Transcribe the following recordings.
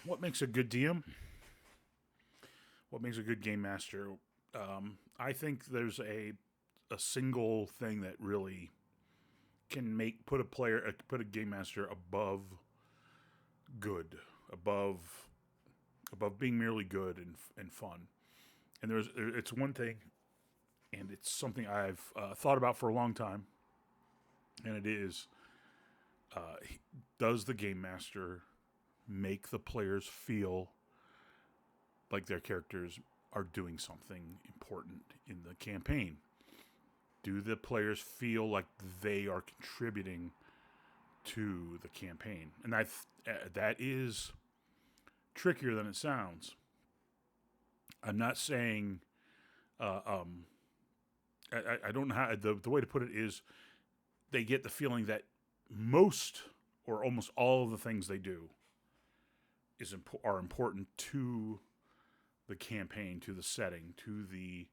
What makes a good DM? What makes a good game master? I think there's a single thing that really can put a game master above good, above being merely good and fun. And it's one thing, and it's something I've thought about for a long time, and it is uh, does the game master make the players feel like their characters are doing something important in the campaign? Do the players feel like they are contributing to the campaign? And that is trickier than it sounds. I'm not saying uh, um, I don't know how the way to put it is they get the feeling that most or almost all of the things they do are important to the campaign, to the setting, to the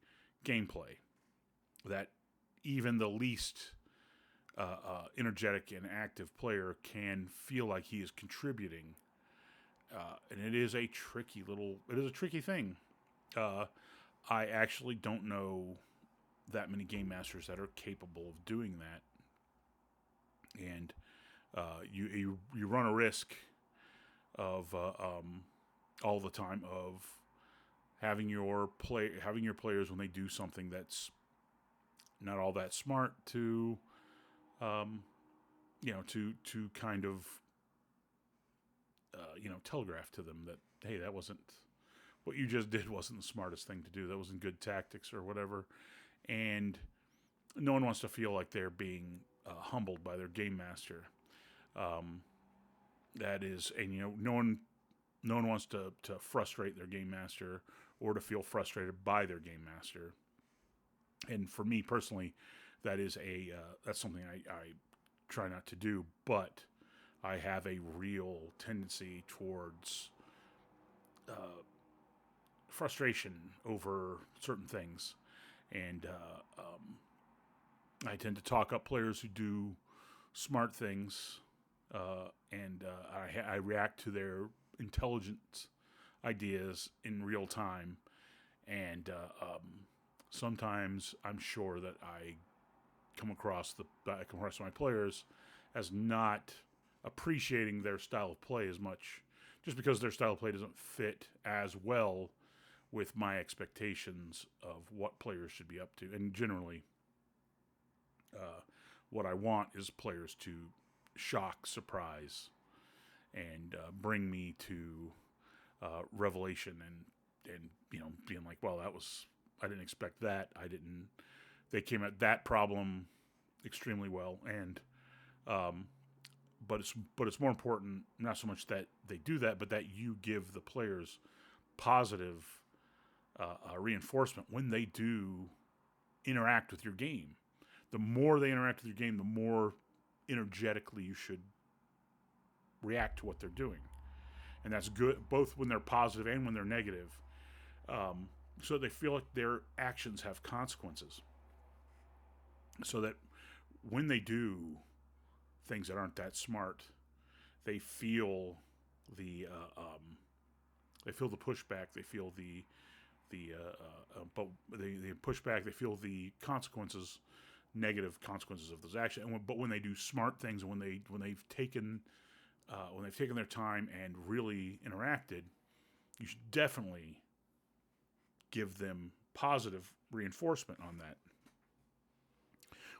gameplay. That even the least energetic and active player can feel like he is contributing, and it is a tricky thing. Uh, I actually don't know that many game masters that are capable of doing that, and you run a risk of all the time of having your players when they do something that's not all that smart to um, to kind of telegraph to them that, hey, that wasn't what you just did, wasn't the smartest thing to do, that wasn't good tactics or whatever. And no one wants to feel like they're being humbled by their game master. um, that is, and no one wants to frustrate their game master or to feel frustrated by their game master. And for me personally, that's something I try not to do. But I have a real tendency towards uh, frustration over certain things, and I tend to talk up players who do smart things, and I react to their intelligent ideas in real time, and sometimes I'm sure that I come across my players as not appreciating their style of play as much, just because their style of play doesn't fit as well with my expectations of what players should be up to. And generally, uh, what I want is players to shock, surprise, and bring me to revelation, and being like, well, that was, I didn't expect that. I didn't. They came at that problem extremely well, and um, but it's more important not so much that they do that, but that you give the players positive reinforcement when they do interact with your game. The more they interact with your game, the more energetically you should react to what they're doing, and that's good both when they're positive and when they're negative. Um, so they feel like their actions have consequences, so that when they do things that aren't that smart, they feel the they feel the pushback, they feel but they push back, they feel the consequences, negative consequences of those actions. But when they do smart things, and when they've taken their time and really interacted, you should definitely give them positive reinforcement on that.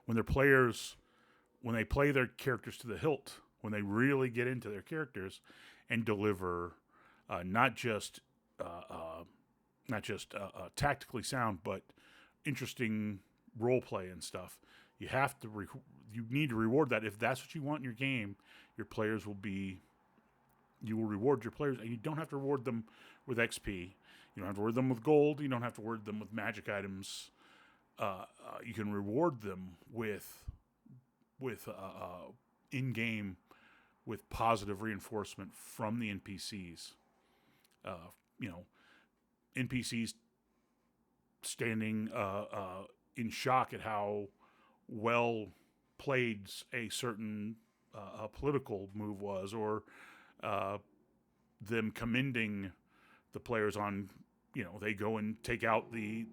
When their players, when they play their characters to the hilt, when they really get into their characters and deliver not just uh, uh, tactically sound, but interesting role play and stuff. You need to reward that. If that's what you want in your game, your players will be. You will reward your players, and you don't have to reward them with XP. You don't have to reward them with gold. You don't have to reward them with magic items. You can reward them with in game with positive reinforcement from the NPCs. Uh, you know, NPCs standing in shock at how well played a certain political move was, or uh, them commending the players on, they go and take out the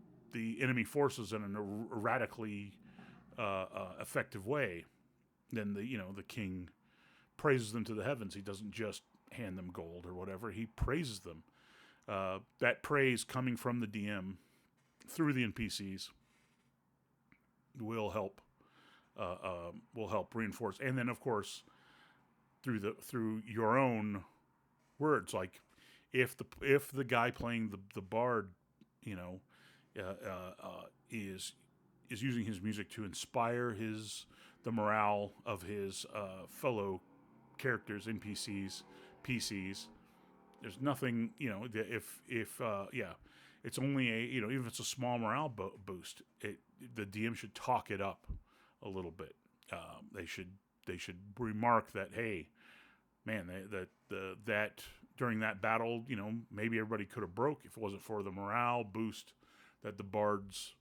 enemy forces in a radically effective way, then the king praises them to the heavens. He doesn't just hand them gold or whatever. He praises them. That praise coming from the DM through the NPCs will help reinforce, and then of course through your own words. Like if the guy playing the bard, is using his music to inspire the morale of his fellow characters, NPCs, PCs. There's nothing, if it's only even if it's a small morale boost, the DM should talk it up a little bit. They should remark that, hey, man, that during that battle, maybe everybody could have broke if it wasn't for the morale boost that the bard's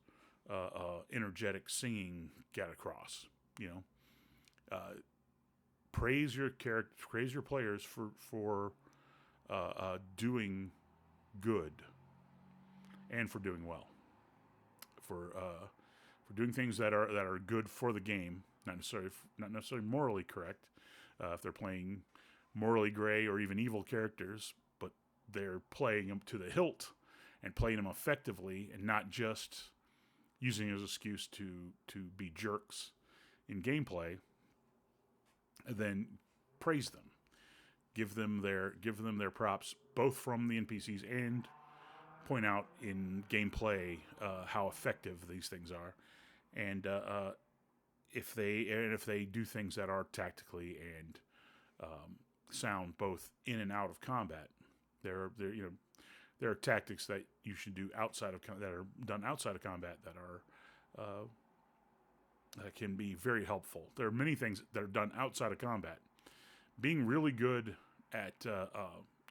energetic singing got across. Praise your character, praise your players for doing good and for doing well, for doing things that are good for the game, not necessarily morally correct. If they're playing morally gray or even evil characters, but they're playing them to the hilt and playing them effectively, and not just using it as an excuse to be jerks in gameplay, then praise them. Give them their props, both from the NPCs, and point out in gameplay how effective these things are, and if they do things that are tactically and sound both in and out of combat. There are tactics that you should do that are done outside of combat that can be very helpful. There are many things that are done outside of combat. Being really good at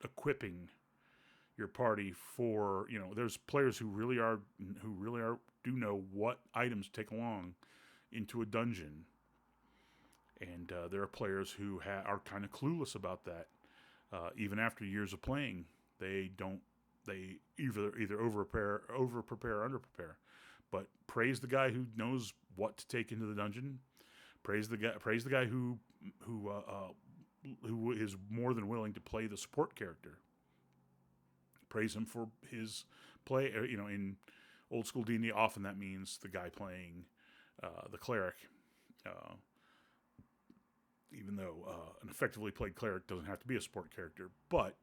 equipping your party for, there's players who really do know what items to take along into a dungeon, and there are players who are kind of clueless about that. Even after years of playing, they either over prepare or under prepare. But praise the guy who knows what to take into the dungeon. Praise the guy who is more than willing to play the support character. Praise him for his play. In old school D&D, often that means the guy playing the cleric. Even though an effectively played cleric doesn't have to be a support character, but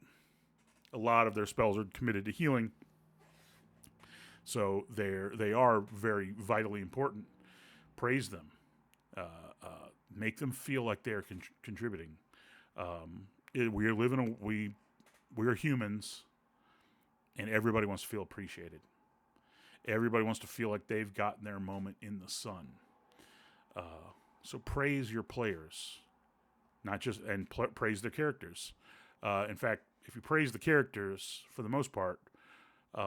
a lot of their spells are committed to healing, so they are very vitally important. Praise them, make them feel like they are contributing. We are humans, and everybody wants to feel appreciated. Everybody wants to feel like they've gotten their moment in the sun. So praise your players, not just praise their characters. In fact, if you praise the characters, for the most part,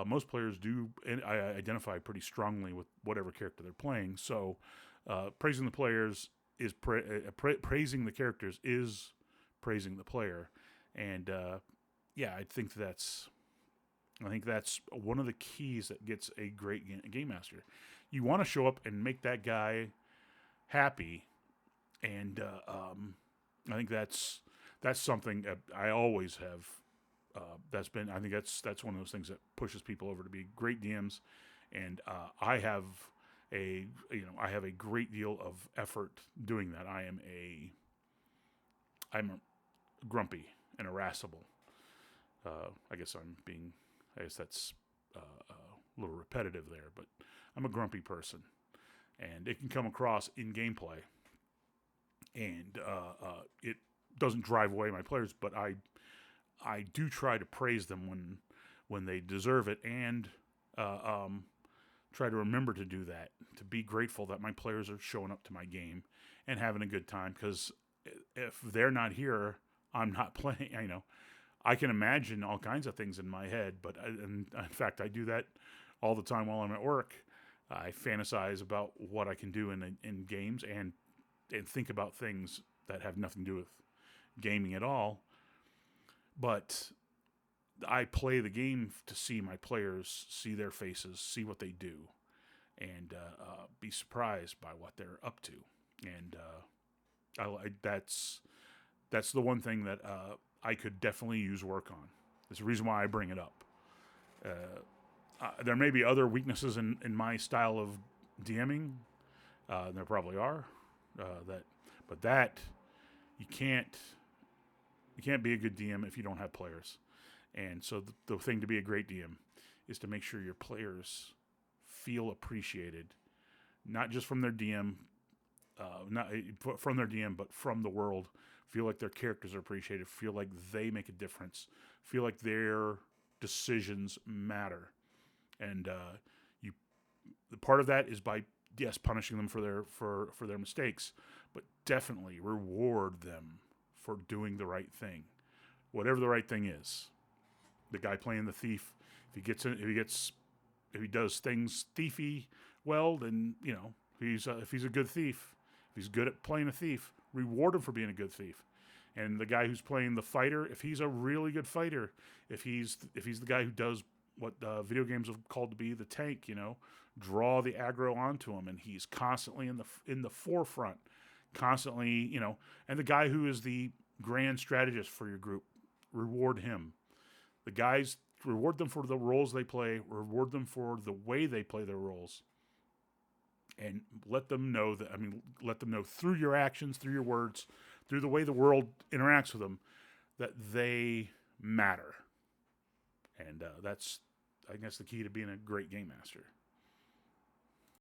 most players do identify pretty strongly with whatever character they're playing. So, praising the players is praising the characters is praising the player, and I think that's one of the keys that gets a great game master. You want to show up and make that guy happy, and I think that's something that I always have. I think that's one of those things that pushes people over to be great DMs, and I have a great deal of effort doing that. I'm grumpy and irascible. I guess that's a little repetitive there, but I'm a grumpy person, and it can come across in gameplay, and it doesn't drive away my players, but I do try to praise them when they deserve it, and try to remember to do that, to be grateful that my players are showing up to my game and having a good time, because if they're not here, I'm not playing. I can imagine all kinds of things in my head, but in fact, I do that all the time while I'm at work. I fantasize about what I can do in games, and think about things that have nothing to do with gaming at all. But I play the game to see my players, see their faces, see what they do, and be surprised by what they're up to. And that's the one thing that I could definitely use work on. It's the reason why I bring it up. There may be other weaknesses in my style of DMing. There probably are. But that you can't be a good DM if you don't have players. And so the thing to be a great DM is to make sure your players feel appreciated, not just from their DM, not from their DM, but from the world. Feel like their characters are appreciated. Feel like they make a difference. Feel like their decisions matter. And you, the part of that is by punishing them for their mistakes, but definitely reward them for doing the right thing, whatever the right thing is. The guy playing the thief, if he does things thiefy well, then if he's a good thief, if he's good at playing a thief, reward him for being a good thief. And the guy who's playing the fighter, if he's a really good fighter, if he's the guy who does what video games have called to be the tank, draw the aggro onto him, and he's constantly in the forefront, constantly, and the guy who is the grand strategist for your group, reward him. The guys, reward them for the roles they play, reward them for the way they play their roles, and let them know through your actions, through your words, through the way the world interacts with them, that they matter. And that's, I guess, the key to being a great game master.